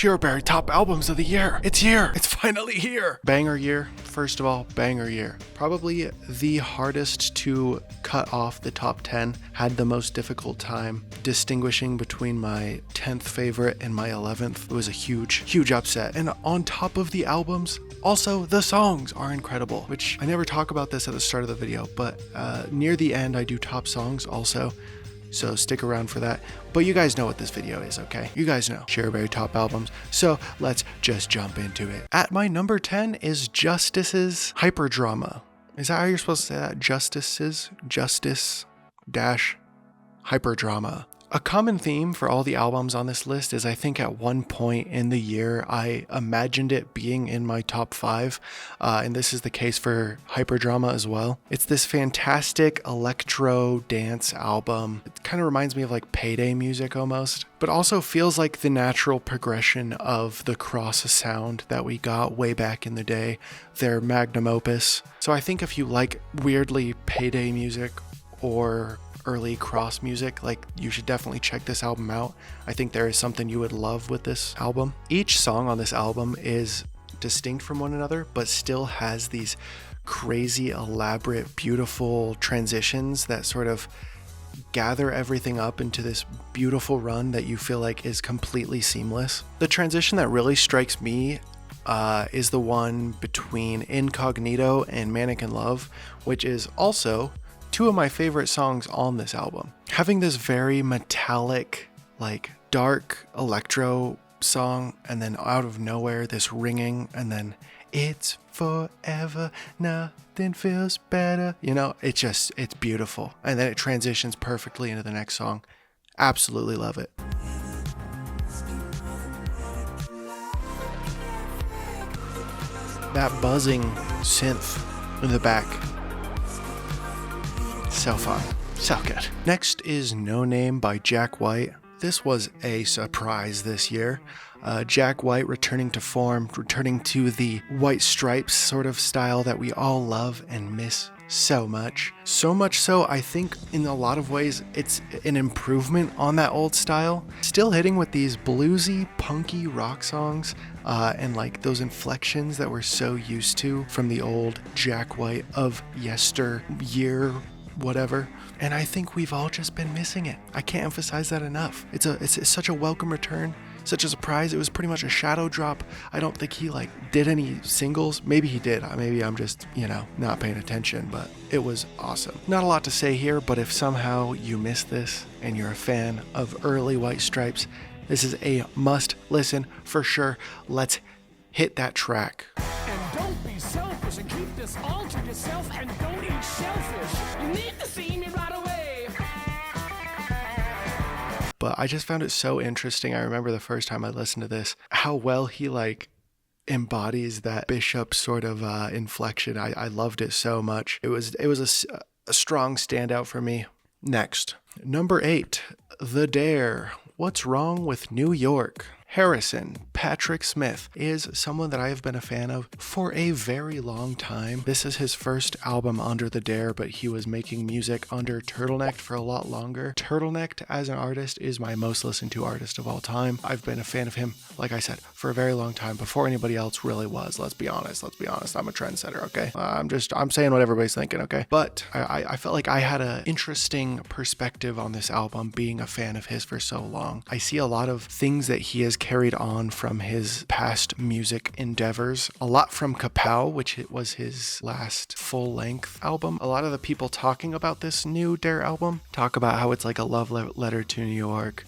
Cherryberry top albums of the year. It's here. It's finally here. Banger year. First of all, banger year. Probably the hardest to cut off the top 10. Had the most difficult time distinguishing between my 10th favorite and my 11th. It was a huge upset. And on top of the albums, also the songs are incredible, which I never talk about this at the start of the video, but near the end I do top songs also. So stick around for that. But you guys know what this video is, okay? You guys know. Cherryberry top albums. So let's just jump into it. At my number 10 is Justice's Hyperdrama. Is that how you're supposed to say that? Justice dash Hyperdrama. A common theme for all the albums on this list is I think at one point in the year I imagined it being in my top 5, and this is the case for Hyperdrama as well. It's this fantastic electro dance album. It kind of reminds me of like Payday music almost, but also feels like the natural progression of the Cross sound that we got way back in the day, their magnum opus. So I think if you like weirdly Payday music or early Cross music, like, you should definitely check this album out. I think there is something you would love with this album. Each song on this album is distinct from one another, but still has these crazy, elaborate, beautiful transitions that sort of gather everything up into this beautiful run that you feel like is completely seamless. The transition that really strikes me is the one between Incognito and Mannequin Love, which is also two of my favorite songs on this album. Having this very metallic, like dark electro song, and then out of nowhere this ringing, and then it's forever, nothing feels better. You know, it's beautiful. And then it transitions perfectly into the next song. Absolutely love it. That buzzing synth in the back. So fun. So good. Next is No Name by Jack White. This was a surprise this year. Jack White returning to form, returning to the White Stripes sort of style that we all love and miss so much. So much so, I think in a lot of ways it's an improvement on that old style. Still hitting with these bluesy, punky rock songs and like those inflections that we're so used to from the old Jack White of yesteryear, whatever. And I think we've all just been missing it. I can't emphasize that enough. It's such a welcome return, such a surprise. It was pretty much a shadow drop. I don't think he like did any singles. Maybe he did. Maybe I'm just, not paying attention, but it was awesome. Not a lot to say here, but if somehow you missed this and you're a fan of early White Stripes, this is a must listen for sure. Let's hit that track. And don't be selfish and keep this all to yourself, and don't eat shellfish. You need to see me right away. But I just found it so interesting. I remember the first time I listened to this, how well he like embodies that Bishop sort of inflection. I loved it so much. It was a strong standout for me. Next, number 8, The Dare. What's Wrong with New York? Harrison Patrick Smith is someone that I have been a fan of for a very long time. This is his first album under The Dare, but he was making music under Turtleneck for a lot longer. Turtleneck as an artist is my most listened to artist of all time. I've been a fan of him, like I said, for a very long time, before anybody else really was. Let's be honest. I'm a trendsetter, okay? I'm saying what everybody's thinking, okay? But I felt like I had an interesting perspective on this album, being a fan of his for so long. I see a lot of things that he has carried on from his past music endeavors. A lot from Kapow, which was his last full-length album. A lot of the people talking about this new Dare album talk about how it's like a love letter to New York.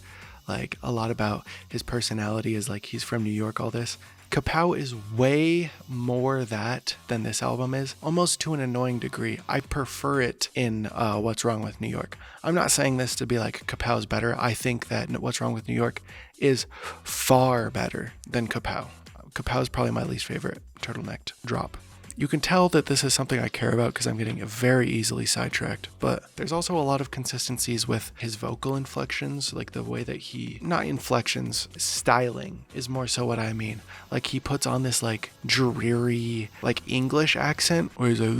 Like a lot about his personality is like he's from New York, all this. Kapow is way more that than this album is, almost to an annoying degree. I prefer it in What's Wrong with New York. I'm not saying this to be like Kapow's better. I think that What's Wrong with New York is far better than Kapow. Kapow is probably my least favorite Turtleneck drop. You can tell that this is something I care about because I'm getting very easily sidetracked, but there's also a lot of consistencies with his vocal inflections, like the way that not inflections, styling is more so what I mean. Like he puts on this like dreary, like English accent where he's like,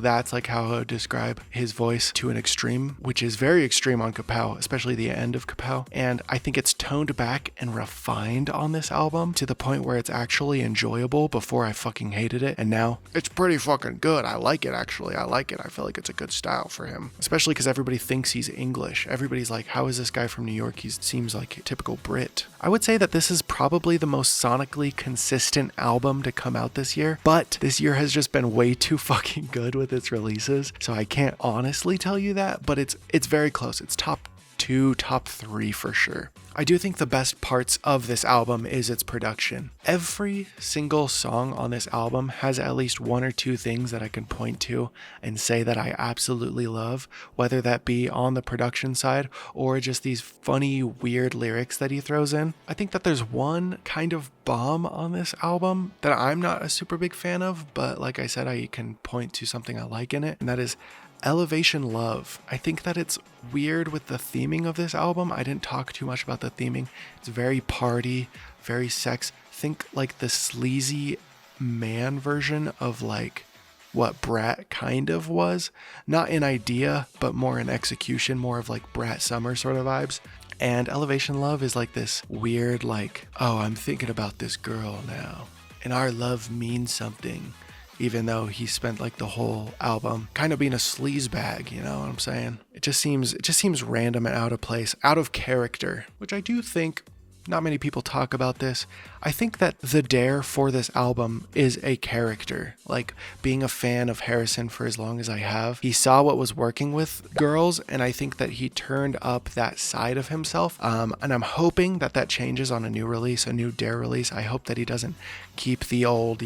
that's like how I would describe his voice to an extreme, which is very extreme on Kapow, especially the end of Kapow. And I think it's toned back and refined on this album to the point where it's actually enjoyable. Before I fucking hated it, and now it's pretty fucking good. I like it, actually. I like it. I feel like it's a good style for him, especially because everybody thinks he's English. Everybody's like, how is this guy from New York? He seems like a typical Brit. I would say that this is probably the most sonically consistent album to come out this year, but this year has just been way too fucking good with its releases, so I can't honestly tell you that, but it's very close. It's top 2, top 3 for sure. I do think the best parts of this album is its production. Every single song on this album has at least 1 or 2 things that I can point to and say that I absolutely love, whether that be on the production side or just these funny, weird lyrics that he throws in. I think that there's one kind of bomb on this album that I'm not a super big fan of, but like I said, I can point to something I like in it, and that is Elevation Love. I think that it's weird with the theming of this album. I didn't talk too much about the theming. It's very party, very sex. Think like the sleazy man version of like what Brat kind of was. Not in idea, but more in execution, more of like Brat Summer sort of vibes. And Elevation Love is like this weird like, oh, I'm thinking about this girl now, and our love means something. Even though he spent like the whole album kind of being a sleaze bag, you know what I'm saying? It just seems random and out of place, out of character, which I do think not many people talk about this. I think that the dare for this album is a character. Like being a fan of Harrison for as long as I have, he saw what was working with girls, and I think that he turned up that side of himself. And I'm hoping that that changes on a new release, a new Dare release. I hope that he doesn't keep the old,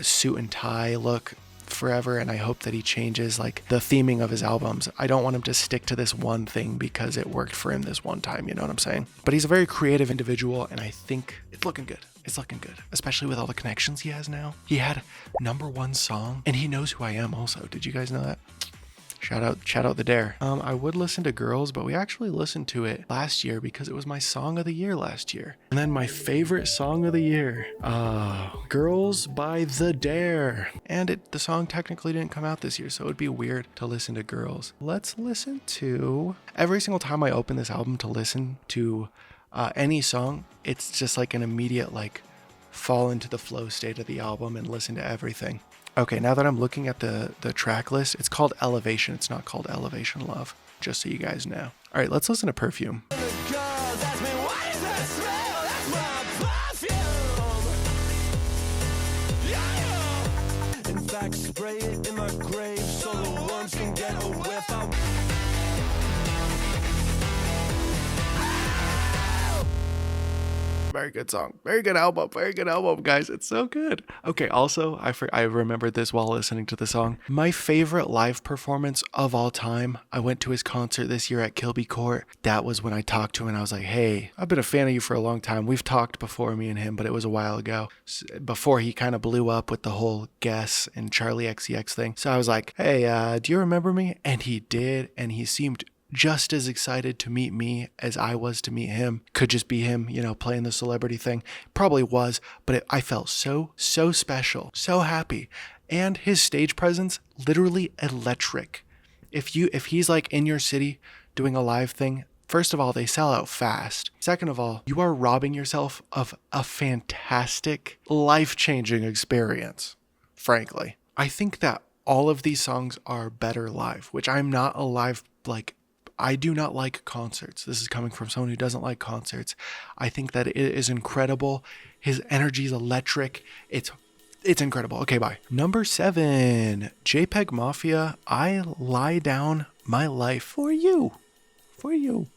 suit and tie look forever, and I hope that he changes like the theming of his albums. I don't want him to stick to this one thing because it worked for him this one time, you know what I'm saying? But he's a very creative individual, and I think it's looking good. It's looking good, especially with all the connections he has now. He had #1 song, and he knows who I am also. Did you guys know that? Shout out the Dare. I would listen to Girls, but we actually listened to it last year because it was my song of the year last year. And then my favorite song of the year, Girls by The Dare. And the song technically didn't come out this year, so it would be weird to listen to Girls. Let's listen to, every single time I open this album to listen to any song, it's just like an immediate like fall into the flow state of the album and listen to everything. Okay, now that I'm looking at the track list, it's called Elevation. It's not called Elevation Love, just so you guys know. All right, let's listen to Perfume. In fact, spray it in my grave so the worms can get a whiff. Very good song. Very good album. Very good album, guys. It's so good. Okay, also, I remembered this while listening to the song. My favorite live performance of all time, I went to his concert this year at Kilby Court. That was when I talked to him and I was like, hey, I've been a fan of you for a long time. We've talked before, me and him, but it was a while ago. Before he kind of blew up with the whole Guess and Charlie XCX thing. So I was like, hey, do you remember me? And he did, and he seemed just as excited to meet me as I was to meet him. Could just be him, playing the celebrity thing. Probably was, but I felt so special, so happy. And his stage presence, literally electric. If he's like in your city doing a live thing, first of all, they sell out fast. Second of all, you are robbing yourself of a fantastic, life-changing experience, frankly. I think that all of these songs are better live, which I'm not a live, I do not like concerts. This is coming from someone who doesn't like concerts. I think that it is incredible. His energy is electric. It's incredible. Okay, bye. Number 7, JPEG Mafia, I Lie Down My Life for You. For you.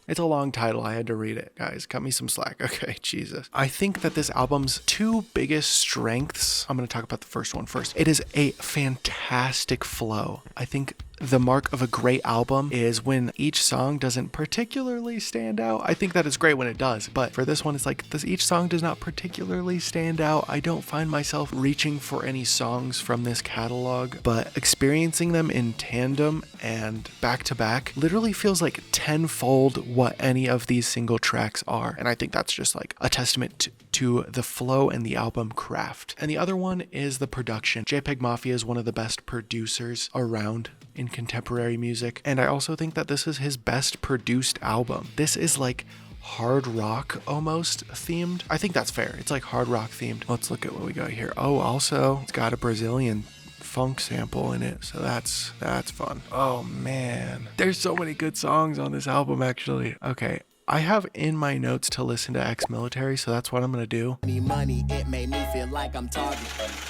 It's a long title. I had to read it, guys. Cut me some slack. Okay, Jesus. I think that this album's 2 biggest strengths, I'm going to talk about the first one first. It is a fantastic flow. I think the mark of a great album is when each song doesn't particularly stand out. I think that is great when it does, but for this one, it's like each song does not particularly stand out. I don't find myself reaching for any songs from this catalog, but experiencing them in tandem and back to back literally feels like tenfold what any of these single tracks are. And I think that's just like a testament to the flow and the album craft. And the other one is the production. JPEG Mafia is one of the best producers around in contemporary music, and I also think that this is his best produced album. This is like hard rock almost themed. I think that's fair. It's like hard rock themed. Let's look at what we got here. Oh, also it's got a Brazilian funk sample in it, so that's fun. Oh man, there's so many good songs on this album actually. Okay, I have in my notes to listen to Ex-Military, so that's what I'm gonna do. Money, it made me feel like I'm Target.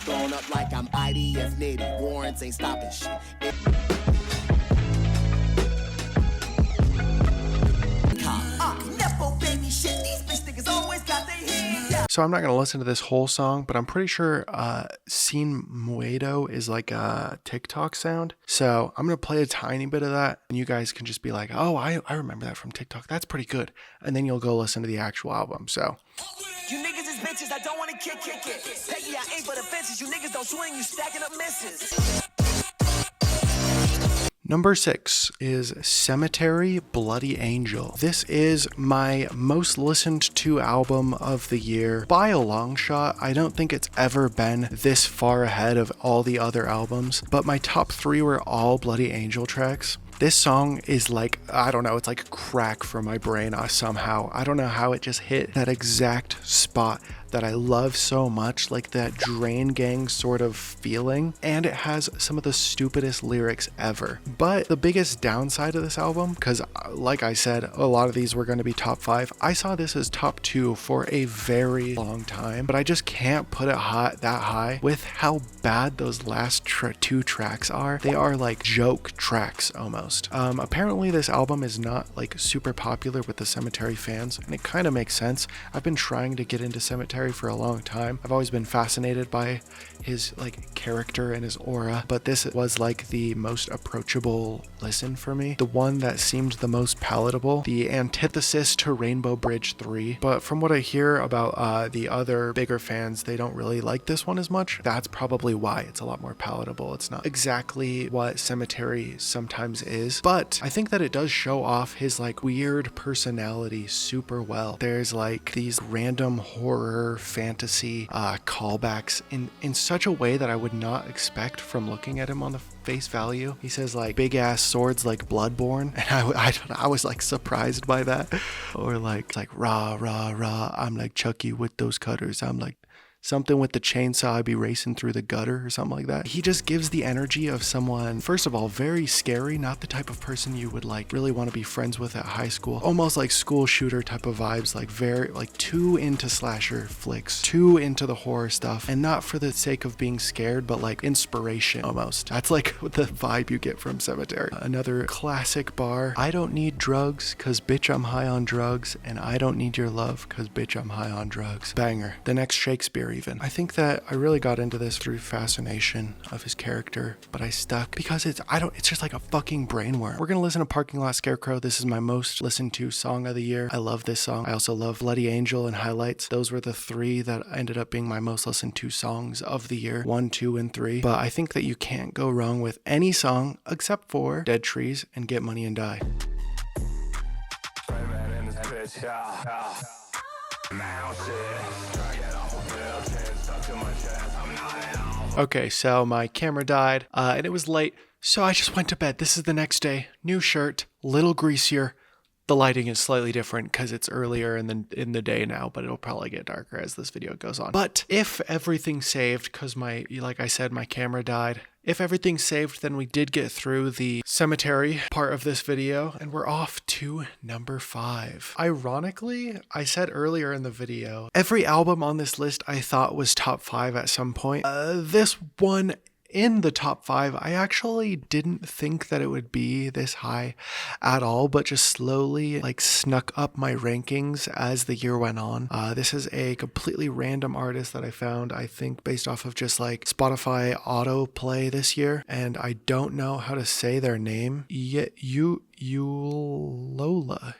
Going up like I'm IDF Nitty. Warrants ain't stopping shit. So I'm not going to listen to this whole song, but I'm pretty sure Sin Muedo is like a TikTok sound. So I'm going to play a tiny bit of that, and you guys can just be like, oh, I remember that from TikTok. That's pretty good. And then you'll go listen to the actual album. So you niggas is bitches, I don't want to kick it. Peggy, I ain't for the fences. You niggas don't swing, you stacking up misses. Number 6 is Cemetery, Bloody Angel. This is my most listened to album of the year by a long shot. I don't think it's ever been this far ahead of all the other albums, but my top 3 were all Bloody Angel tracks. This song is like, I don't know, it's like crack for my brain somehow. I don't know how it just hit that exact spot that I love so much, like that Drain Gang sort of feeling, and it has some of the stupidest lyrics ever. But the biggest downside of this album, because like I said, a lot of these were going to be top 5, I saw this as top 2 for a very long time, but I just can't put it that high with how bad those last 2 tracks are. They are like joke tracks almost. Apparently this album is not like super popular with the Cemetery fans, and it kind of makes sense. I've been trying to get into Cemetery for a long time. I've always been fascinated by his like character and his aura, but this was like the most approachable listen for me, the one that seemed the most palatable, the antithesis to Rainbow Bridge 3. But from what I hear about the other bigger fans, they don't really like this one as much. That's probably why it's a lot more palatable. It's not exactly what Cemetery sometimes is, but I think that it does show off his like weird personality super well. There's like these random horror fantasy callbacks in such a way that I would not expect from looking at him on the face value. He says like big ass swords like Bloodborne, and I was like surprised by that. Or like it's like rah rah rah, I'm like Chucky with those cutters, I'm like something with the chainsaw, I'd be racing through the gutter or something like that. He just gives the energy of someone, first of all, very scary, not the type of person you would like really want to be friends with at high school. Almost like school shooter type of vibes, like very like too into slasher flicks, too into the horror stuff, and not for the sake of being scared, but like inspiration almost. That's like the vibe you get from Cemetery. Another classic bar. I don't need drugs cause bitch I'm high on drugs, and I don't need your love cause bitch I'm high on drugs. Banger. The next Shakespeare even. I think that I really got into this through fascination of his character, but I stuck because it's just like a fucking brainworm. We're gonna listen to Parking Lot Scarecrow. This is my most listened to song of the year. I love this song. I also love Bloody Angel and Highlights. Those were the 3 that ended up being my most listened to songs of the year, 1, 2, and 3. But I think that you can't go wrong with any song except for Dead Trees and Get Money and Die. Okay, so my camera died and it was late, so I just went to bed. This is the next day. New shirt, little greasier. The lighting is slightly different because it's earlier in the day now, but it'll probably get darker as this video goes on. But if everything's saved, because like I said, my camera died. If everything's saved, then we did get through the Cemetery part of this video, and we're off to number 5. Ironically, I said earlier in the video, every album on this list I thought was top 5 at some point. This one in the top 5. I actually didn't think that it would be this high at all, but just slowly like snuck up my rankings as the year went on. This is a completely random artist that I found, I think based off of just like Spotify autoplay this year, and I don't know how to say their name. Yolola.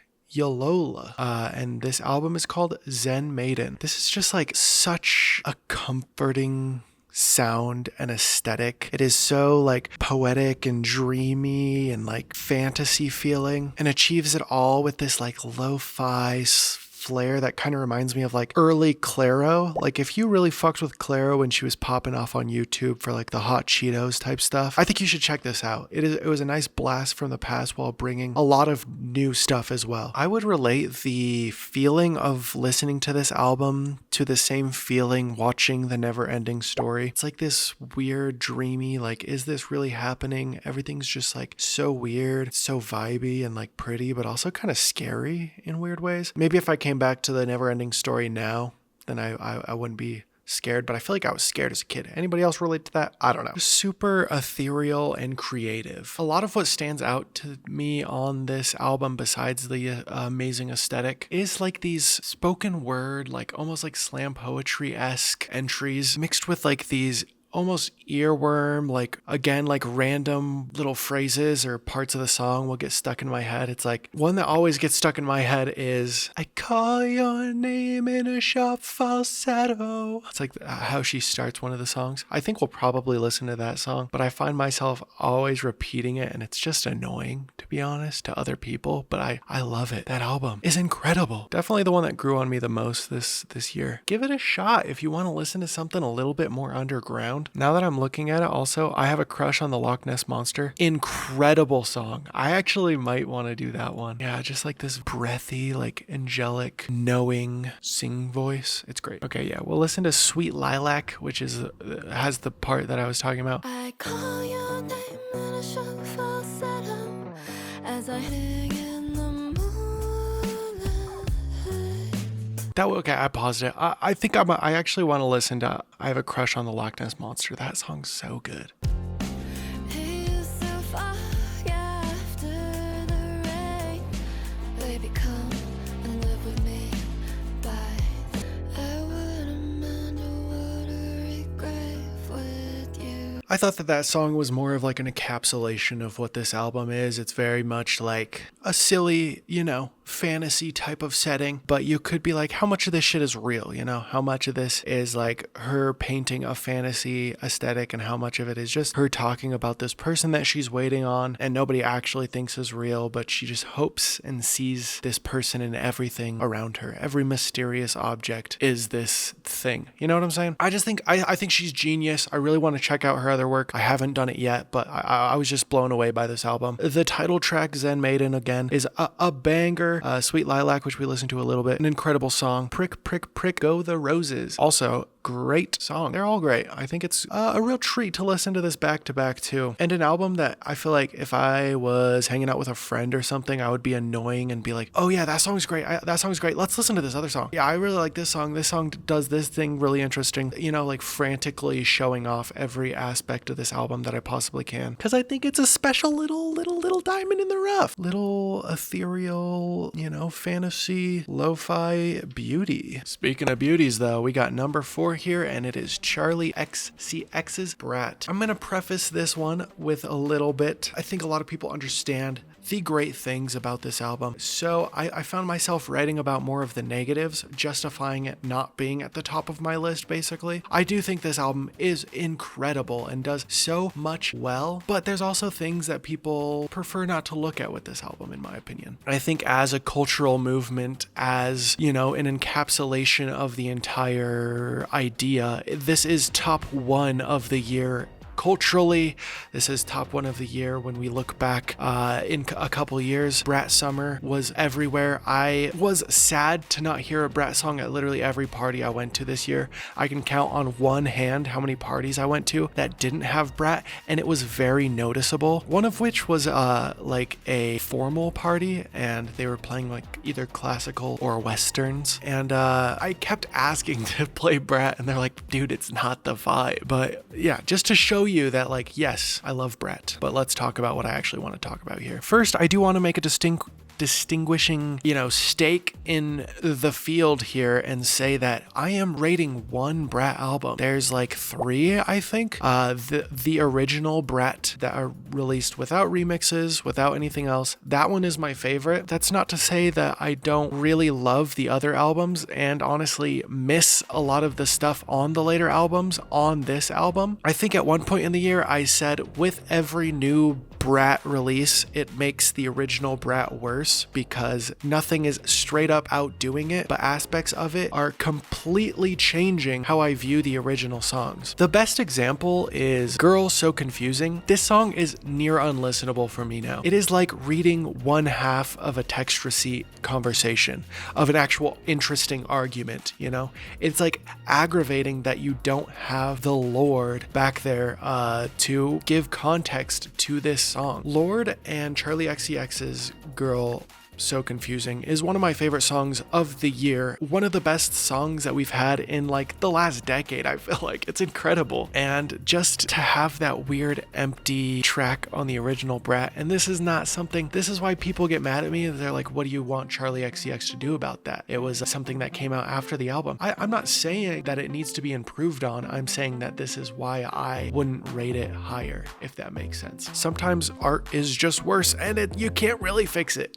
And this album is called Zen Maiden. This is just like such a comforting sound and aesthetic. It is so like poetic and dreamy and like fantasy feeling, and achieves it all with this like lo-fi flair that kind of reminds me of like early Clairo. Like if you really fucked with Clairo when she was popping off on YouTube for like the Hot Cheetos type stuff, I think you should check this out. It was a nice blast from the past while bringing a lot of new stuff as well. I would relate the feeling of listening to this album to the same feeling watching The Never Ending Story. It's like this weird, dreamy, like, is this really happening? Everything's just like so weird, so vibey and like pretty, but also kind of scary in weird ways. Maybe if I came back to The Never Ending Story now, then I wouldn't be scared, but I feel like I was scared as a kid. Anybody else relate to that? I don't know. Super ethereal and creative. A lot of what stands out to me on this album, besides the amazing aesthetic, is like these spoken word, like almost like slam poetry-esque entries mixed with like these almost earworm, like again, like random little phrases or parts of the song will get stuck in my head. It's like one that always gets stuck in my head is, I call your name in a sharp falsetto. It's like how she starts one of the songs. I think we'll probably listen to that song, but I find myself always repeating it, and it's just annoying, to be honest, to other people, but I love it. That album is incredible. Definitely the one that grew on me the most this year. Give it a shot if you want to listen to something a little bit more underground. Now that I'm looking at it, also, I have a crush on the Loch Ness Monster. Incredible song. I actually might want to do that one. Yeah, just like this breathy, like angelic, knowing sing voice. It's great. Okay, yeah, we'll listen to Sweet Lilac, which has the part that I was talking about. I call your name in a sharp falsetto as I sing in the moonlight. Okay, I paused it. I think I actually want to listen to I Have a Crush on the Loch Ness Monster. That song's so good. He's so far after the rain. Baby, come and live with me. Bye. I wouldn't mind a watery grave with you. I thought that song was more of like an encapsulation of what this album is. It's very much like a silly, fantasy type of setting, but you could be like, how much of this shit is real? How much of this is like her painting a fantasy aesthetic, and how much of it is just her talking about this person that she's waiting on and nobody actually thinks is real, but she just hopes and sees this person in everything around her. Every mysterious object is this thing. You know what I'm saying? I think she's genius. I really want to check out her other work. I haven't done it yet, but I was just blown away by this album. The title track, Zen Maiden, again, is a banger. Sweet Lilac, which we listened to a little bit, an incredible song. Prick, prick, prick, go the roses. Also, great song. They're all great. I think it's a real treat to listen to this back to back too. And an album that I feel like if I was hanging out with a friend or something, I would be annoying and be like, oh yeah, that song's great. That song's great. Let's listen to this other song. Yeah, I really like this song. This song does this thing really interesting. Like frantically showing off every aspect of this album that I possibly can. Because I think it's a special little diamond in the rough. Little ethereal, fantasy, lo-fi beauty. Speaking of beauties though, we got number 4 here, and it is Charli XCX's Brat. I'm going to preface this one with a little bit. I think a lot of people understand the great things about this album. So I found myself writing about more of the negatives, justifying it not being at the top of my list, basically. I do think this album is incredible and does so much well, but there's also things that people prefer not to look at with this album, in my opinion. I think as a cultural movement, as, an encapsulation of the entire idea, this is top 1 of the year. Culturally, this is top 1 of the year. When we look back in a couple years, Brat Summer was everywhere. I was sad to not hear a Brat song at literally every party I went to this year. I can count on one hand how many parties I went to that didn't have Brat, and it was very noticeable. One of which was like a formal party, and they were playing like either classical or westerns, and I kept asking to play Brat, and they're like, dude, it's not the vibe. But yeah, just to show you that, like, yes, I love Brett, but let's talk about what I actually want to talk about here. First, I do want to make a distinguishing, stake in the field here and say that I am rating one Brat album. There's like 3, I think. The original Brat that are released without remixes, without anything else. That one is my favorite. That's not to say that I don't really love the other albums and honestly miss a lot of the stuff on the later albums on this album. I think at one point in the year I said with every new Brat release, it makes the original Brat worse because nothing is straight up outdoing it, but aspects of it are completely changing how I view the original songs. The best example is Girl So Confusing. This song is near unlistenable for me now. It is like reading one half of a text receipt conversation of an actual interesting argument, It's like aggravating that you don't have the Lorde back there to give context to this song. Lorde and Charlie XCX's Girl So Confusing is one of my favorite songs of the year. One of the best songs that we've had in like the last decade, I feel like. It's incredible. And just to have that weird empty track on the original Brat, and this is why people get mad at me. They're like, what do you want Charlie XCX to do about that? It was something that came out after the album. I'm not saying that it needs to be improved on. I'm saying that this is why I wouldn't rate it higher, if that makes sense. Sometimes art is just worse and you can't really fix it.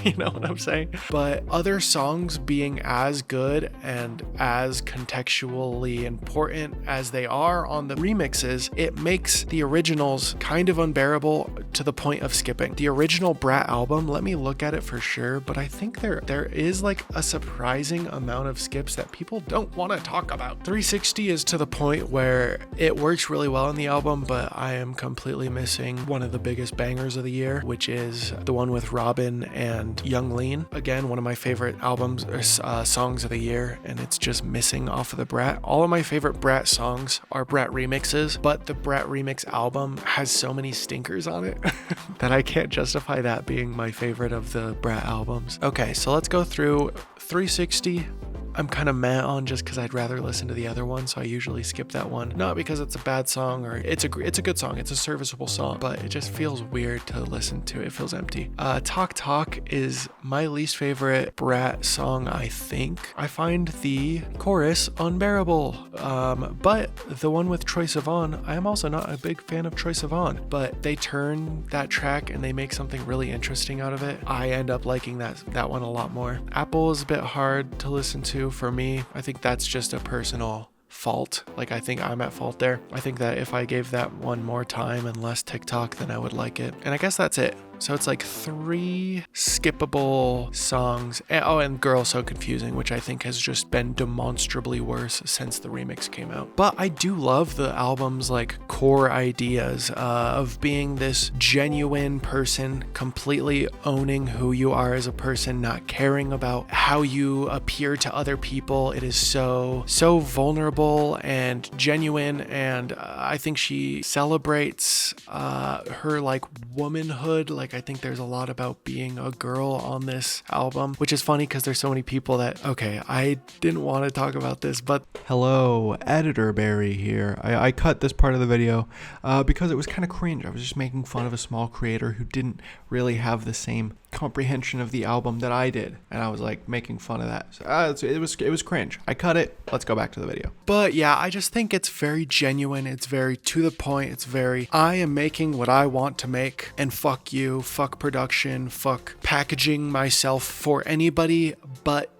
You know what I'm saying? But other songs being as good and as contextually important as they are on the remixes, it makes the originals kind of unbearable to the point of skipping. The original Brat album, let me look at it for sure, but I think there is like a surprising amount of skips that people don't want to talk about. 360 is to the point where it works really well in the album, but I am completely missing one of the biggest bangers of the year, which is the one with Robin and Young Lean. Again, one of my favorite albums or songs of the year, and it's just missing off of the Brat. All of my favorite Brat songs are Brat remixes, but the Brat remix album has so many stinkers on it that I can't justify that being my favorite of the Brat albums. Okay, so let's go through 360. I'm kind of mad on just because I'd rather listen to the other one, so I usually skip that one. Not because it's a bad song or it's a good song, it's a serviceable song, but it just feels weird to listen to. It feels empty. Talk Talk is my least favorite Brat song, I think. I find the chorus unbearable, but the one with Troye Sivan, I am also not a big fan of Troye Sivan, but they turn that track and they make something really interesting out of it. I end up liking that one a lot more. Apple is a bit hard to listen to for me. I think that's just a personal fault. Like, I think I'm at fault there. I think that if I gave that one more time and less TikTok, then I would like it. And I guess that's it. So it's like 3 skippable songs. And Girl So Confusing, which I think has just been demonstrably worse since the remix came out. But I do love the album's like core ideas of being this genuine person, completely owning who you are as a person, not caring about how you appear to other people. It is so vulnerable and genuine, and I think she celebrates her like womanhood. Like, I think there's a lot about being a girl on this album, which is funny because there's so many people that, okay, I didn't want to talk about this, but hello, Editor Barry here. I cut this part of the video because it was kind of cringe. I was just making fun of a small creator who didn't really have the same comprehension of the album that I did, and I was like making fun of that. So, it was cringe. I cut it. Let's go back to the video. But yeah, I just think it's very genuine. It's very to the point. It's very, I am making what I want to make, and fuck you, fuck production, fuck packaging myself for anybody but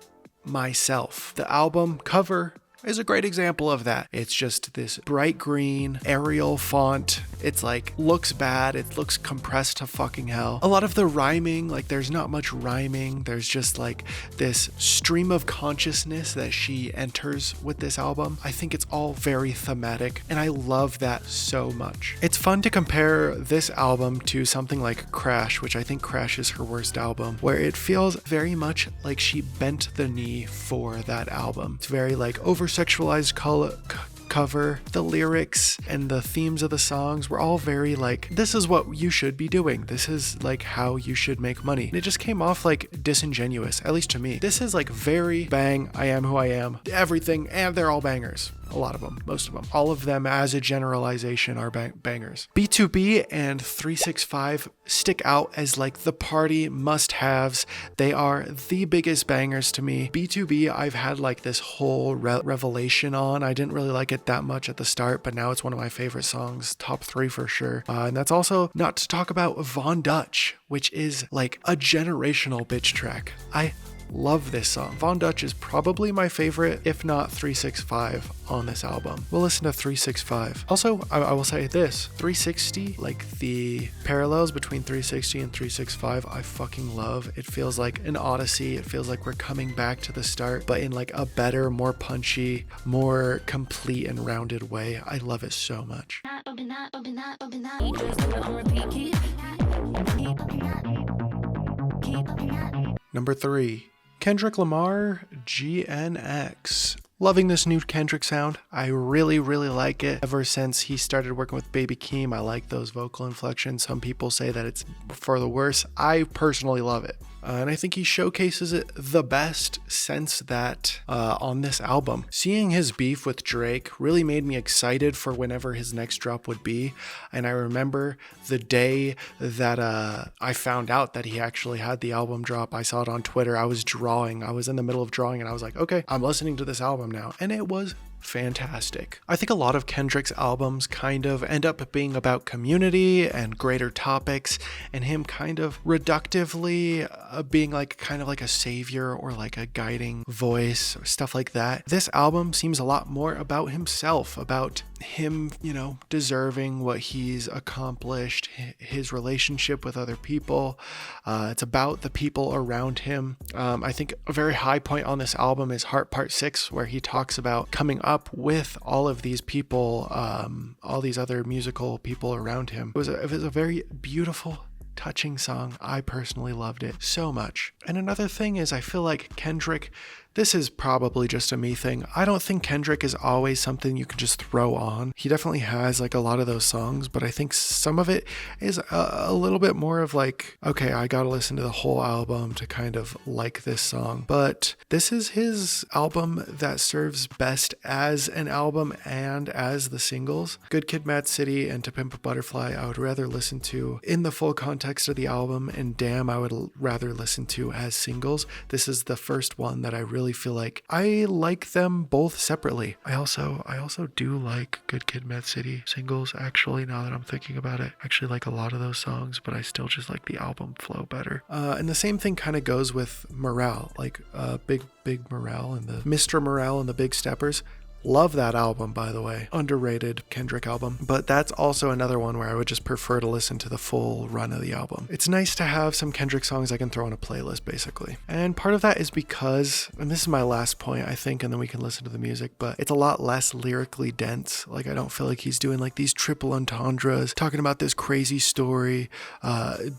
myself. The album cover is a great example of that. It's just this bright green Arial font. It's like, looks bad. It looks compressed to fucking hell. A lot of the rhyming, like there's not much rhyming. There's just like this stream of consciousness that she enters with this album. I think it's all very thematic, and I love that so much. It's fun to compare this album to something like Crash, which I think Crash is her worst album, where it feels very much like she bent the knee for that album. It's very like over-sexualized cover. The lyrics and the themes of the songs were all very like, this is what you should be doing. This is like how you should make money. And it just came off like disingenuous, at least to me. This is like very bang, I am who I am, everything, and they're all bangers. a lot of them, most of them. All of them as a generalization are bangers. B2B and 365 stick out as like the party must-haves. They are the biggest bangers to me. B2B, I've had like this whole revelation on. I didn't really like it that much at the start, but now it's one of my favorite songs, top 3 for sure. And that's also not to talk about Von Dutch, which is like a generational bitch track. I love this song. Von Dutch is probably my favorite, if not 365 on this album. We'll listen to 365. Also, I will say this, 360, like the parallels between 360 and 365, I fucking love. It feels like an odyssey. It feels like we're coming back to the start, but in like a better, more punchy, more complete and rounded way. I love it so much. Number 3, Kendrick Lamar, GNX. Loving this new Kendrick sound. I really like it. Ever since he started working with Baby Keem, I like those vocal inflections. Some people say that it's for the worse. I personally love it. And I think he showcases it the best since that on this album. Seeing his beef with Drake really made me excited for whenever his next drop would be. And I remember the day that I found out that he actually had the album drop. I saw it on Twitter. I was in the middle of drawing and I was like, okay, I'm listening to this album now. And it was fantastic. I think a lot of Kendrick's albums kind of end up being about community and greater topics, and him kind of reductively being like kind of like a savior or like a guiding voice or stuff like that. This album seems a lot more about himself, about him, you know, deserving what he's accomplished, his relationship with other people. It's about the people around him. I think a very high point on this album is Heart Part 6, where he talks about coming up with all of these people, all these other musical people around him. It was a very beautiful, touching song. I personally loved it so much. And another thing is, I feel like Kendrick, this is probably just a me thing. I don't think Kendrick is always something you can just throw on. He definitely has like a lot of those songs, but I think some of it is a little bit more of like, okay, I gotta listen to the whole album to kind of like this song. But this is his album that serves best as an album and as the singles. Good Kid, Mad City and To Pimp a Butterfly I would rather listen to in the full context of the album, and Damn I would rather listen to as singles. This is the first one that I really feel like I like them both separately. I also do like Good Kid, Mad City singles, actually, now that I'm thinking about it. I actually like a lot of those songs, but I still just like the album flow better. And the same thing kind of goes with Morale, like Big Morale and the Mr. Morale and the Big Steppers. Love that album, by the way. Underrated Kendrick album. But that's also another one where I would just prefer to listen to the full run of the album. It's nice to have some Kendrick songs I can throw on a playlist, basically. And part of that is because, and this is my last point, I think, and then we can listen to the music, but it's a lot less lyrically dense. Like, I don't feel like he's doing like these triple entendres, talking about this crazy story,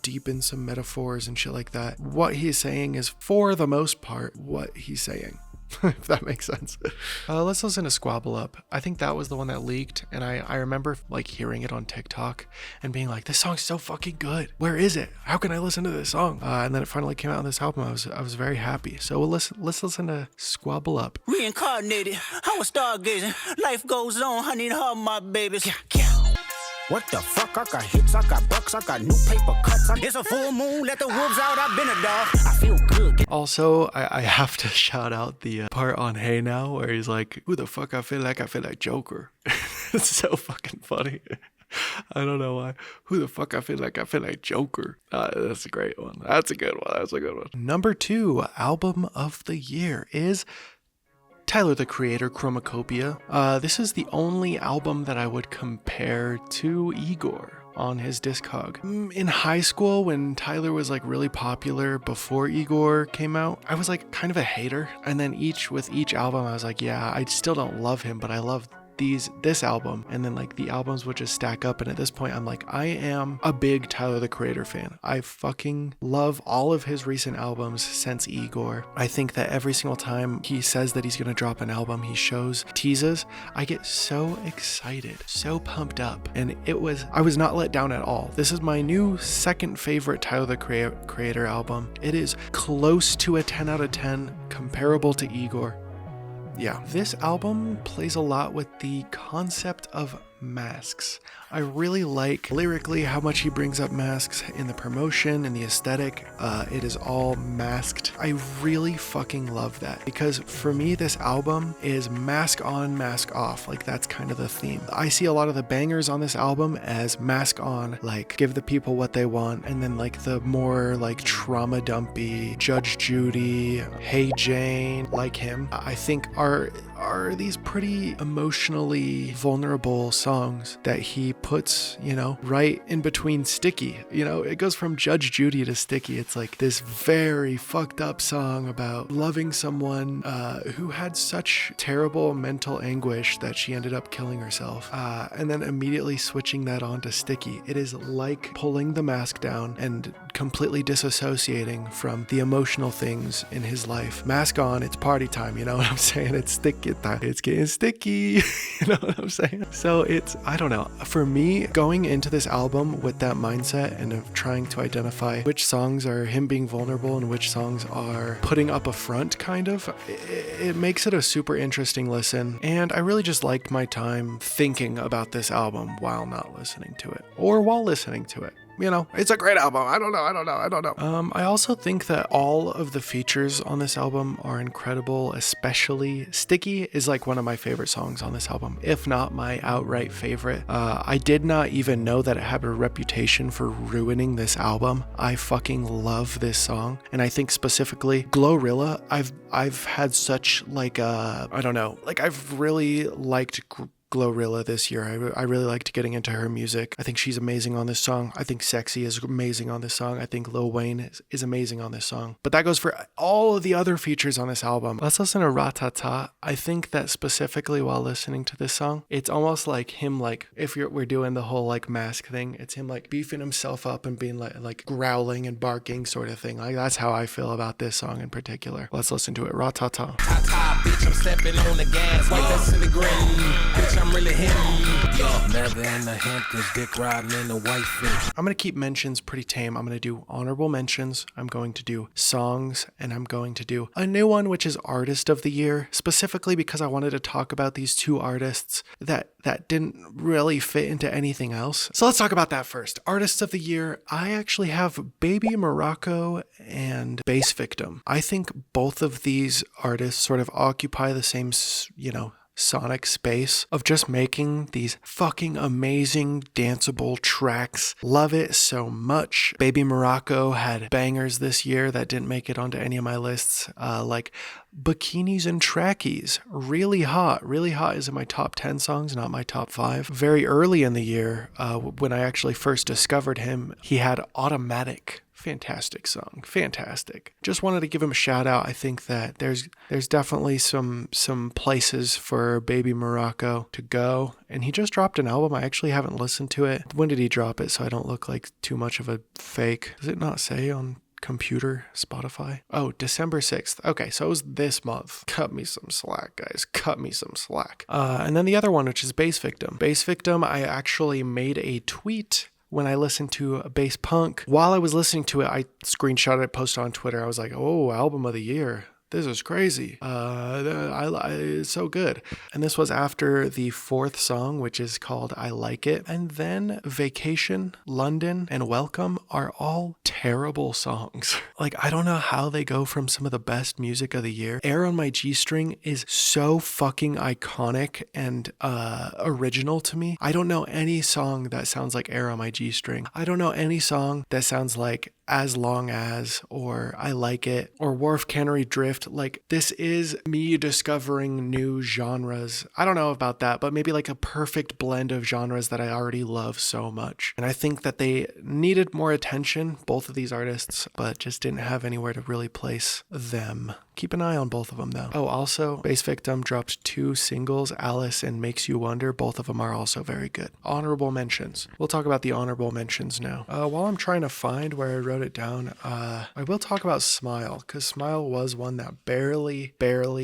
deep in some metaphors and shit like that. What he's saying is, for the most part, what he's saying. If that makes sense. Let's listen to Squabble Up. I think that was the one that leaked, and I remember like hearing it on TikTok and being like, this song's so fucking good. Where is it? How can I listen to this song? And then it finally came out on this album. I was very happy. So let's listen to Squabble Up. Reincarnated, I was stargazing. Life goes on, honey, and all my babies. What the fuck? I got hits, I got bucks, I got new paper cuts. It's a full moon, let the wolves out, I've been a dog. I feel good. Also, I have to shout out the part on Hey Now where he's like, who the fuck I feel like Joker. It's so fucking funny. I don't know why. Who the fuck I feel like Joker. That's a great one. That's a good one. Number 2 album of the year is Tyler, the Creator, Chromacopia. This is the only album that I would compare to Igor on his Discog. In high school, when Tyler was like really popular before Igor came out, I was like kind of a hater. And then with each album, I was like, yeah, I still don't love him, but I love this album. And then like the albums would just stack up, and at this point I'm like, I am a big Tyler the Creator fan. I fucking love all of his recent albums since Igor. I think that every single time he says that he's gonna drop an album, he shows teases, I get so excited, so pumped up, and I was not let down at all. This is my new second favorite Tyler the Creator album. It is close to a 10 out of 10, comparable to Igor. Yeah, this album plays a lot with the concept of masks. I really like lyrically how much he brings up masks in the promotion and the aesthetic. It is all masked. I really fucking love that because for me, this album is mask on, mask off. Like that's kind of the theme. I see a lot of the bangers on this album as mask on, like give the people what they want, and then like the more like trauma dumpy, Judge Judy, Hey Jane, like him, I think are these pretty emotionally vulnerable songs that he puts, you know, right in between Sticky. You know, it goes from Judge Judy to Sticky. It's like this very fucked up song about loving someone who had such terrible mental anguish that she ended up killing herself, and then immediately switching that on to Sticky. It is like pulling the mask down and completely disassociating from the emotional things in his life. Mask on, it's party time, you know what I'm saying? It's sticky time. It's getting sticky, you know what I'm saying? So it's, I don't know. For me, going into this album with that mindset and of trying to identify which songs are him being vulnerable and which songs are putting up a front, kind of, it makes it a super interesting listen. And I really just liked my time thinking about this album while not listening to it, or while listening to it. You know, it's a great album. I don't know. I also think that all of the features on this album are incredible, especially Sticky is like one of my favorite songs on this album, if not my outright favorite. I did not even know that it had a reputation for ruining this album. I fucking love this song. And I think specifically Glorilla, I've had such like I don't know, like I've really liked Glorilla this year. I really liked getting into her music. I think she's amazing on this song. I think Sexy is amazing on this song. I think Lil Wayne is amazing on this song. But that goes for all of the other features on this album. Let's listen to Ratata. I think that specifically while listening to this song, it's almost like him, like if we're doing the whole like mask thing, it's him like beefing himself up and being like growling and barking sort of thing. Like that's how I feel about this song in particular. Let's listen to it. Ratata. Bitch, I'm stepping on the gas, white that's in the green. Bitch, I'm really him. Never in the Hamptons, dick riding in the white fish. I'm going to keep mentions pretty tame. I'm going to do honorable mentions. I'm going to do songs, and I'm going to do a new one, which is Artist of the Year, specifically because I wanted to talk about these two artists that didn't really fit into anything else. So let's talk about that first. Artists of the Year, I actually have Baby Morocco and Bass Victim. I think both of these artists sort of occupy the same, you know, sonic space of just making these fucking amazing danceable tracks. Love it so much. Baby Morocco had bangers this year that didn't make it onto any of my lists, like Bikinis and Trackies. Really Hot. Really Hot is in my top 10 songs, not my top 5. Very early in the year, when I actually first discovered him, he had Automatic. Fantastic song. Fantastic. Just wanted to give him a shout out. I think that there's definitely some places for Baby Morocco to go. And he just dropped an album. I actually haven't listened to it. When did he drop it? So I don't look like too much of a fake. Does it not say on computer Spotify? Oh, December 6th. Okay, so it was this month. Cut me some slack, guys. Cut me some slack. And then the other one, which is Bass Victim. Bass Victim, I actually made a tweet when I listened to Bass Punk. While I was listening to it, I screenshotted it, posted on Twitter. I was like, oh, album of the year. This is crazy. It's so good. And this was after the fourth song, which is called I Like It. And then Vacation, London, and Welcome are all terrible songs. Like, I don't know how they go from some of the best music of the year. Air on My G-String is so fucking iconic and original to me. I don't know any song that sounds like Air on My G-String. I don't know any song that sounds like As Long As, or I Like It, or Wharf Cannery Drift. Like, this is me discovering new genres. I don't know about that, but maybe like a perfect blend of genres that I already love so much. And I think that they needed more attention, both of these artists, but just didn't have anywhere to really place them. Keep an eye on both of them though. Oh, also, Bass Victim dropped 2 singles, Alice and Makes You Wonder. Both of them are also very good. Honorable mentions. We'll talk about the honorable mentions now. While I'm trying to find where I wrote it down, I will talk about Smile, because Smile was one that barely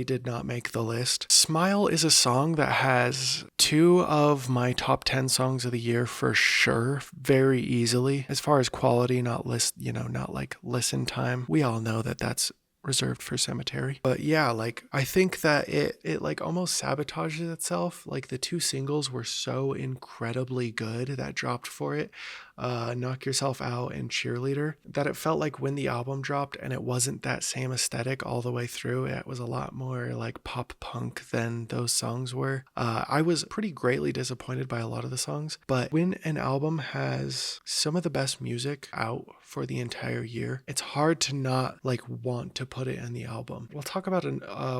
did not make the list. Smile is a song that has 2 of my top 10 songs of the year for sure, very easily. As far as quality, not like listen time, we all know that that's reserved for Cemetery. But yeah, like I think that it like almost sabotages itself. Like the two singles were so incredibly good that dropped for it, Knock Yourself Out and Cheerleader, that it felt like when the album dropped and it wasn't that same aesthetic all the way through, it was a lot more like pop punk than those songs were. I was pretty greatly disappointed by a lot of the songs, but when an album has some of the best music out for the entire year, it's hard to not like want to put it in the album. We'll talk about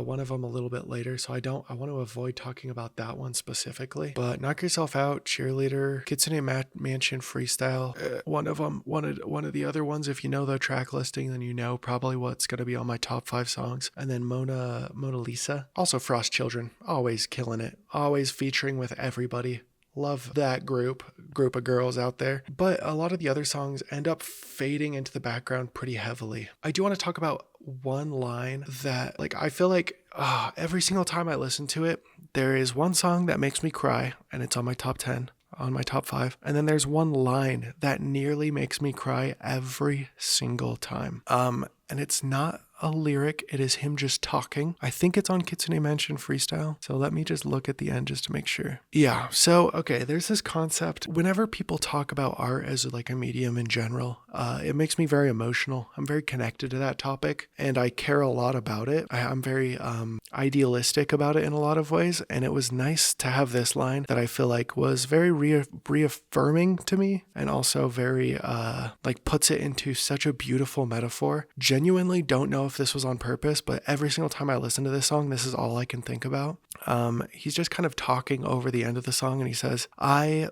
one of them a little bit later, so I want to avoid talking about that one specifically. But Knock Yourself Out, Cheerleader, Kitsune Mansion Freestyle, one of the other ones. If you know the track listing, then you know probably what's going to be on my top 5 songs. And then Mona Lisa, also Frost Children, always killing it, always featuring with everybody. Love that group of girls out there. But a lot of the other songs end up fading into the background pretty heavily. I do want to talk about one line that like I feel like every single time I listen to it, there is one song that makes me cry, and it's on my top 10, on my top 5. And then there's one line that nearly makes me cry every single time. And it's not a lyric, it is him just talking. I think it's on Kitsune Mansion Freestyle. So let me just look at the end just to make sure. Yeah, so okay, there's this concept. Whenever people talk about art as like a medium in general, it makes me very emotional. I'm very connected to that topic and I care a lot about it. I'm very idealistic about it in a lot of ways. And it was nice to have this line that I feel like was very reaffirming to me, and also very like puts it into such a beautiful metaphor. Genuinely don't know if this was on purpose, but every single time I listen to this song, this is all I can think about. He's just kind of talking over the end of the song, and he says, I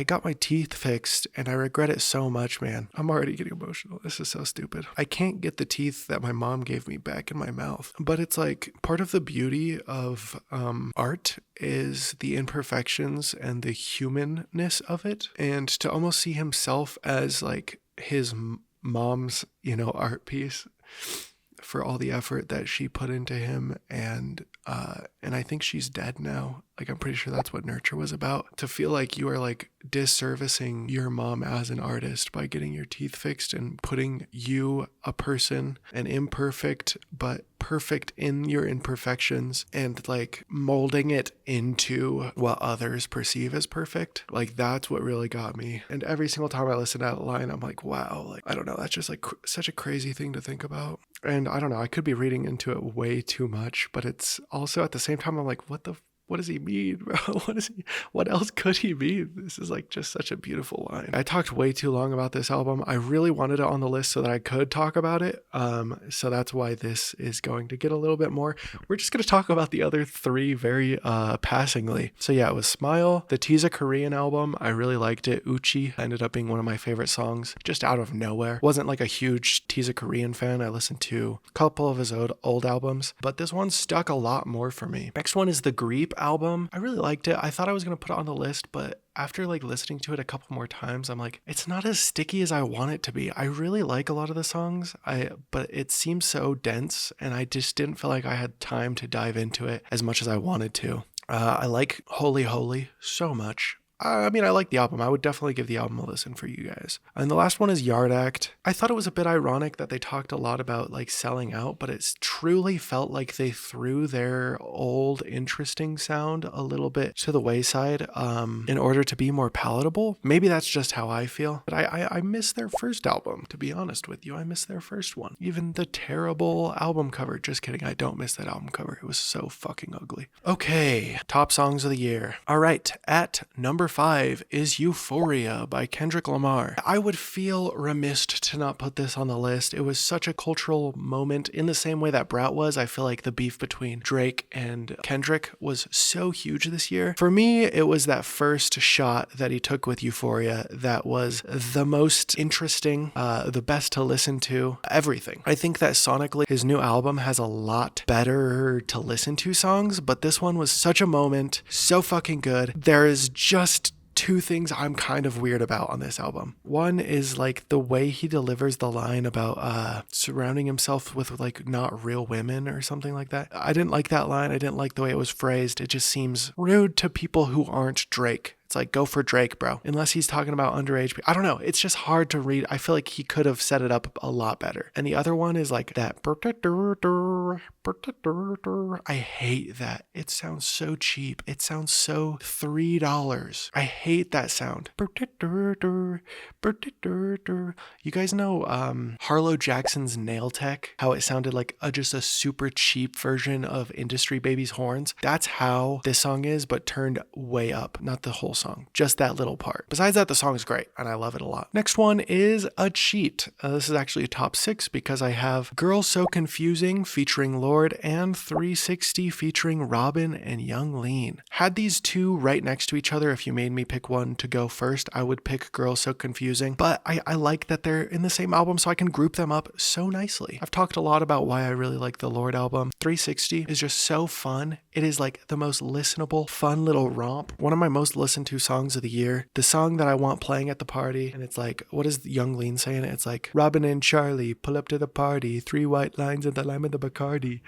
got my teeth fixed and I regret it so much, man. I'm already getting emotional. This is so stupid. I can't get the teeth that my mom gave me back in my mouth. But it's like part of the beauty of art is the imperfections and the humanness of it, and to almost see himself as like his mom's, art piece for all the effort that she put into him. And I think she's dead now. Like, I'm pretty sure that's what Nurture was about. To feel like you are like disservicing your mom as an artist by getting your teeth fixed and putting you, a person, an imperfect but perfect in your imperfections, and like molding it into what others perceive as perfect. Like, that's what really got me. And every single time I listen to that line, I'm like, wow, like, I don't know, that's just like such a crazy thing to think about. And I don't know, I could be reading into it way too much, but it's also at the same time, I'm like, what does he mean, bro? What else could he mean? This is like just such a beautiful line. I talked way too long about this album. I really wanted it on the list so that I could talk about it. So that's why this is going to get a little bit more. We're just going to talk about the other 3 very passingly. So yeah, it was Smile, the Tease a Korean album. I really liked it. Uchi ended up being one of my favorite songs, just out of nowhere. Wasn't like a huge Tease a Korean fan. I listened to a couple of his old albums, but this one stuck a lot more for me. Next one is the Greep album. I really liked it. I thought I was going to put it on the list, but after like listening to it a couple more times, I'm like, it's not as sticky as I want it to be. I really like a lot of the songs, but it seems so dense, and I just didn't feel like I had time to dive into it as much as I wanted to. I like Holy Holy so much. I mean, I like the album. I would definitely give the album a listen for you guys. And the last one is Yard Act. I thought it was a bit ironic that they talked a lot about like selling out, but it truly felt like they threw their old interesting sound a little bit to the wayside in order to be more palatable. Maybe that's just how I feel. But I miss their first album, to be honest with you. I miss their first one. Even the terrible album cover. Just kidding. I don't miss that album cover. It was so fucking ugly. Okay, top songs of the year. All right, at number 5 is Euphoria by Kendrick Lamar. I would feel remiss to not put this on the list. It was such a cultural moment in the same way that Brat was. I feel like the beef between Drake and Kendrick was so huge this year. For me, it was that first shot that he took with Euphoria that was the most interesting, the best to listen to, everything. I think that sonically, his new album has a lot better to listen to songs, but this one was such a moment, so fucking good. There is just 2 things I'm kind of weird about on this album. One is like the way he delivers the line about surrounding himself with like not real women or something like that. I didn't like that line. I didn't like the way it was phrased. It just seems rude to people who aren't Drake. It's like, go for Drake, bro. Unless he's talking about underage. I don't know. It's just hard to read. I feel like he could have set it up a lot better. And the other one is like that. I hate that. It sounds so cheap. It sounds so $3. I hate that sound. You guys know Harlow Jackson's Nail Tech? How it sounded like just a super cheap version of Industry Baby's horns? That's how this song is, but turned way up. Not the whole song, just that little part. Besides that, the song is great and I love it a lot. Next one is a cheat. This is actually a top 6 because I have Girl So Confusing featuring Lorde and 360 featuring Robin and Young Lean. Had these two right next to each other, if you made me pick one to go first, I would pick Girl So Confusing, but I like that they're in the same album so I can group them up so nicely. I've talked a lot about why I really like the Lorde album. 360 is just so fun. It is like the most listenable, fun little romp. One of my most listened to songs of the year. The song that I want playing at the party, and it's like, what is Young Lean saying? It's like, Robin and Charlie pull up to the party, 3 white lines and the lime of the Bacardi.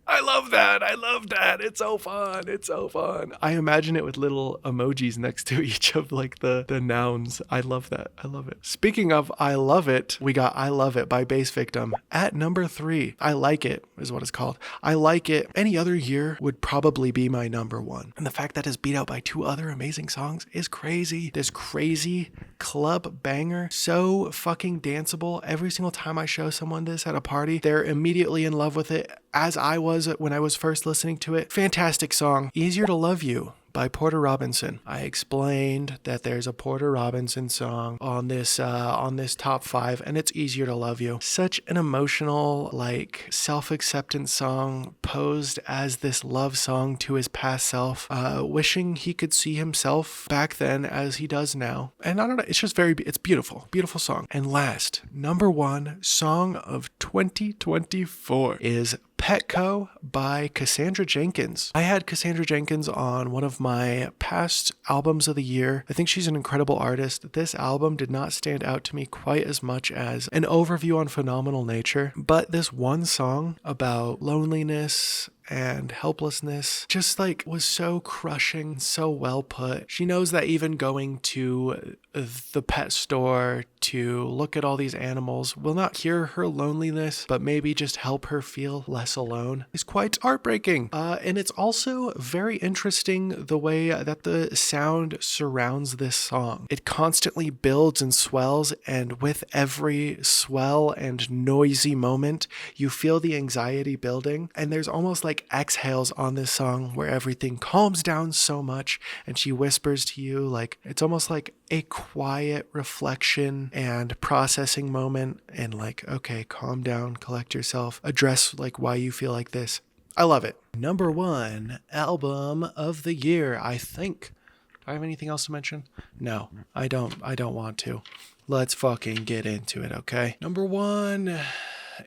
I love that. I love that. It's so fun. It's so fun. I imagine it with little emojis next to each of like the nouns. I love that. I love it. Speaking of I love it, we got I Love It by Bass Victim at number 3. I Like It is what it's called. I Like It any other year would probably be my number 1. And the fact that it's beat out by 2 other amazing songs is crazy. This crazy club banger, so fucking danceable. Every single time I show someone this at a party, they're immediately in love with it, as I was when I was first listening to it. Fantastic song. Easier to Love You by Porter Robinson. I explained that there's a Porter Robinson song on this top 5, and it's Easier to Love You. Such an emotional, like, self-acceptance song posed as this love song to his past self, wishing he could see himself back then as he does now. And I don't know, it's just it's beautiful, beautiful song. And last, number 1 song of 2024 is Petco by Cassandra Jenkins. I had Cassandra Jenkins on one of my past albums of the year. I think she's an incredible artist. This album did not stand out to me quite as much as An Overview on Phenomenal Nature, but this one song about loneliness and helplessness just like was so crushing, so well put. She knows that even going to the pet store to look at all these animals will not cure her loneliness, but maybe just help her feel less alone, is quite heartbreaking. And it's also very interesting the way that the sound surrounds this song. It constantly builds and swells, and with every swell and noisy moment, you feel the anxiety building, and there's almost like exhales on this song where everything calms down so much, and she whispers to you, like, it's almost like a quiet reflection and processing moment, and like, okay, calm down, collect yourself, address like why you feel like this. I love it. Number 1 album of the year, I think. Do I have anything else to mention? No, I don't want to. Let's fucking get into it, okay? Number 1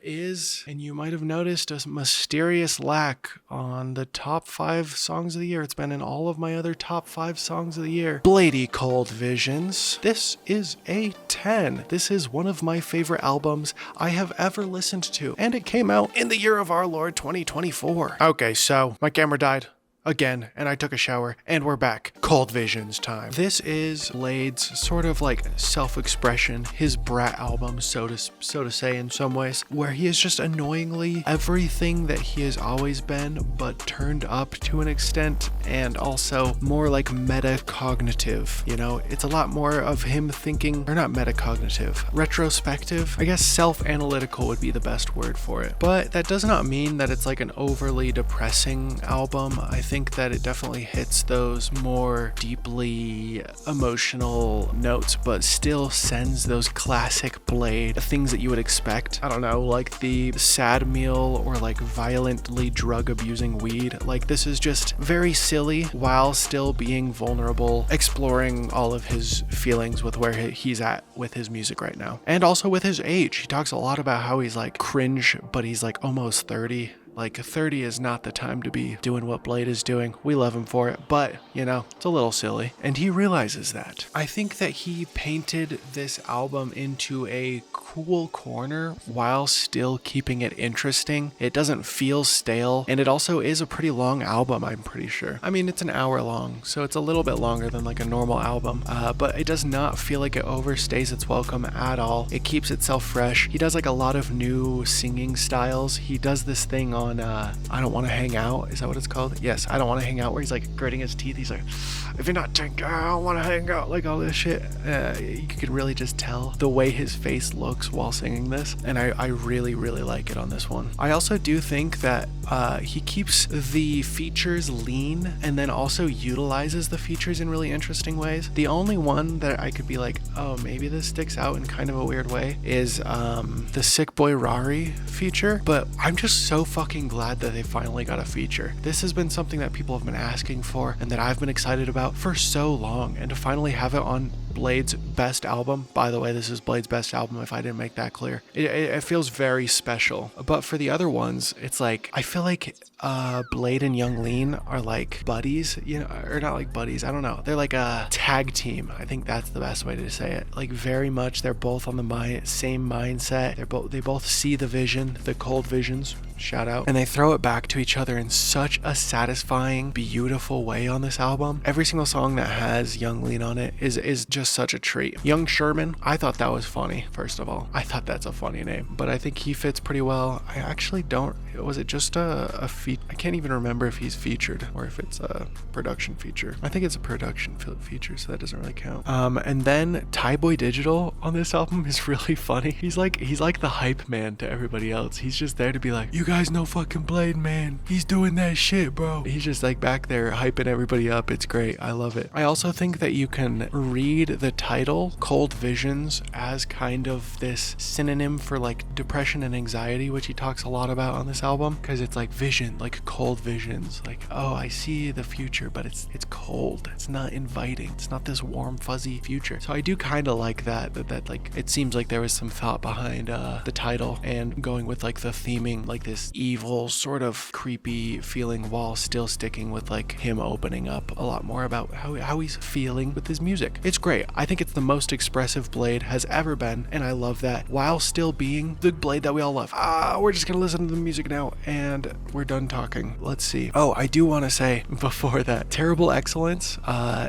is, and you might have noticed, a mysterious lack on the top 5 songs of the year. It's been in all of my other top 5 songs of the year. Blady Cold Visions. This is a 10. This is one of my favorite albums I have ever listened to, and it came out in the year of our Lord 2024. Okay, so my camera died again, and I took a shower, and we're back. Cold Visions time. This is Blade's sort of like self-expression, his brat album, so to say, in some ways, where he is just annoyingly everything that he has always been, but turned up to an extent, and also more like metacognitive. You know, it's a lot more of him thinking, or not metacognitive, retrospective. I guess self-analytical would be the best word for it. But that does not mean that it's like an overly depressing album. I think that it definitely hits those more deeply emotional notes, but still sends those classic Blade things that you would expect. I don't know, like the sad meal or like violently drug abusing weed. Like, this is just very silly while still being vulnerable, exploring all of his feelings with where he's at with his music right now. And also with his age. He talks a lot about how he's like cringe, but he's like almost 30. Like 30 is not the time to be doing what Blade is doing. We love him for it, but you know, it's a little silly. And he realizes that. I think that he painted this album into a cool corner while still keeping it interesting. It doesn't feel stale, and it also is a pretty long album, I'm pretty sure. I mean, it's an hour long, so it's a little bit longer than like a normal album, but it does not feel like it overstays its welcome at all. It keeps itself fresh. He does like a lot of new singing styles. He does this thing on I Don't Want to Hang Out. Is that what it's called? Yes, I Don't Want to Hang Out, where he's like gritting his teeth. He's like, if you're not drinking, I don't want to hang out, like all this shit. You could really just tell the way his face looks while singing this, and I really like it on this one. I also do think that he keeps the features lean and then also utilizes the features in really interesting ways. The only one that I could be like, oh, maybe this sticks out in kind of a weird way is the Sick Boy Rari feature, but I'm just so fucking glad that they finally got a feature. This has been something that people have been asking for and that I've been excited about for so long, and to finally have it on Blade's best album. By the way, this is Blade's best album, if I didn't make that clear. It feels very special. But for the other ones, it's like, I feel like Blade and Young Lean are like buddies, you know, or not like buddies, I don't know. They're like a tag team. I think that's the best way to say it. Like very much, they're both on the same mindset. They both see the vision, the cold visions, shout out, and they throw it back to each other in such a satisfying, beautiful way on this album. Every single song that has Young Lean on it is just such a treat. Young Sherman, I thought that was funny, first of all. I thought that's a funny name, but I think he fits pretty well. I actually don't, was it just a feat? I can't even remember if he's featured or if it's a production feature. I think it's a production feature, so that doesn't really count. And then Thai Boy Digital on this album is really funny. He's like the hype man to everybody else. He's just there to be like, you guys know fucking Blade, man. He's doing that shit, bro. He's just like back there hyping everybody up. It's great. I love it. I also think that you can read the title Cold Visions as kind of this synonym for like depression and anxiety, which he talks a lot about on this album, because it's like vision, like cold visions, like, oh, I see the future, but it's cold. It's not inviting. It's not this warm fuzzy future. So I do kind of like that like it seems like there was some thought behind the title and going with like the theming, like this evil sort of creepy feeling while still sticking with like him opening up a lot more about how he's feeling with his music. It's great. I think it's the most expressive Blade has ever been, and I love that, while still being the Blade that we all love. We're just gonna listen to the music now, and we're done talking. Let's see. Oh, I do want to say before that, Terrible Excellence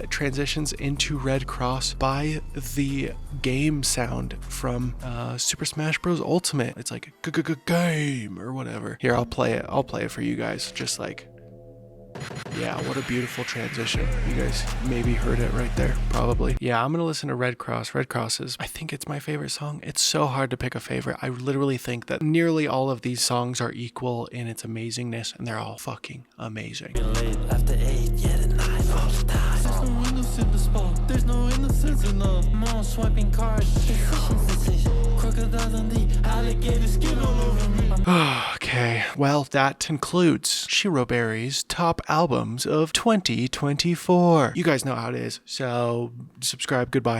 transitions into Red Cross by the game sound from Super Smash Bros. Ultimate. It's like game or whatever. Here, I'll play it. I'll play it for you guys. Just like, yeah, what a beautiful transition. You guys maybe heard it right there, probably. Yeah, I'm gonna listen to Red Cross. Red Cross is, I think it's my favorite song. It's so hard to pick a favorite. I literally think that nearly all of these songs are equal in its amazingness, and they're all fucking amazing. After 8, yeah, the 9 all the time. There's no windows in the spot. There's no innocence in love. Mom swiping cards. Decision. Crocodile Dundee. Alligator skin all over me. Okay, well, that concludes Shiro Berry's top albums of 2024. You guys know how it is, so subscribe. Goodbye.